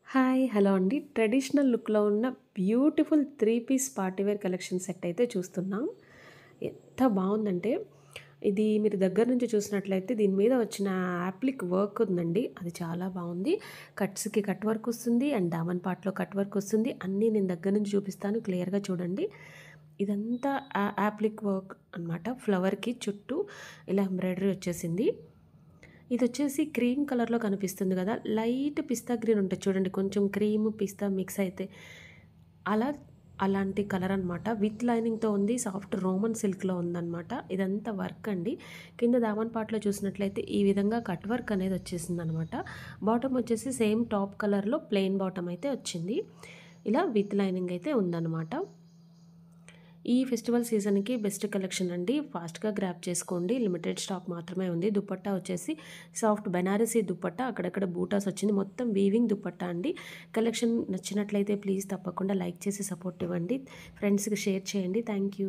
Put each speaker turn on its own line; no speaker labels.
Hi! Hello అండి. Traditional లుక్‌లో ఉన్న beautiful 3 piece party wear collection set అయితే చూస్తున్నాం. ఎంత బావుందంటే, ఇది మీరు దగ్గర నుంచి చూసినట్లయితే దీని మీద వచ్చిన యాప్లిక్ వర్క్ ఉందండి. అది చాలా బావుంది. కట్స్‌కి కట్ వర్క్ వస్తుంది. అండ్ దామన్ పార్ట్‌లో కట్ వర్క్ వస్తుంది. అన్నీ నేను దగ్గర నుంచి చూపిస్తాను. క్లియర్‌గా చూడండి. ఇదంతా యాప్లిక్ వర్క్ అనమాట. ఫ్లవర్‌కి చుట్టూ ఇలా ఎంబ్రాయిడరీ వచ్చేసింది. ఇదొచ్చేసి క్రీమ్ కలర్‌లో కనిపిస్తుంది గదా! లైట్ పిస్తా గ్రీన్ ఉంటది చూడండి. కొంచెం క్రీమ్, పిస్తా మిక్స్ అయితే అలా అలాంటి కలర్ అనమాట. విత్ లైనింగ్‌తో ఉంది. సాఫ్ట్ రోమన్ సిల్క్‌లో ఉందనమాట. ఇదంతా వర్క్ అండి. కింద దామన్ పార్ట్‌లో చూసినట్లయితే ఈ విధంగా కట్ వర్క్ అనేది వచ్చేసిందనమాట. బాటమ్ వచ్చేసి సేమ్ టాప్ కలర్‌లో ప్లెయిన్ బాటమ్ అయితే వచ్చింది. ఇలా విత్ లైనింగ్ అయితే ఉందనమాట. ఈ ఫెస్టివల్ సీజన్‌కి బెస్ట్ కలెక్షన్ అండి. ఫాస్ట్‌గా గ్రాబ్ చేసుకోండి. లిమిటెడ్ స్టాక్ మాత్రమే ఉంది. దుపట్టా వచ్చేసి సాఫ్ట్ బెనారసీ దుపట్టా. అక్కడక్కడ బూటాస్ వచ్చింది. మొత్తం వీవింగ్ దుపట్టా అండి. కలెక్షన్ నచ్చినట్లయితే ప్లీజ్ తప్పకుండా లైక్ చేసి సపోర్ట్ ఇవ్వండి. ఫ్రెండ్స్‌కి షేర్ చేయండి. Thank you.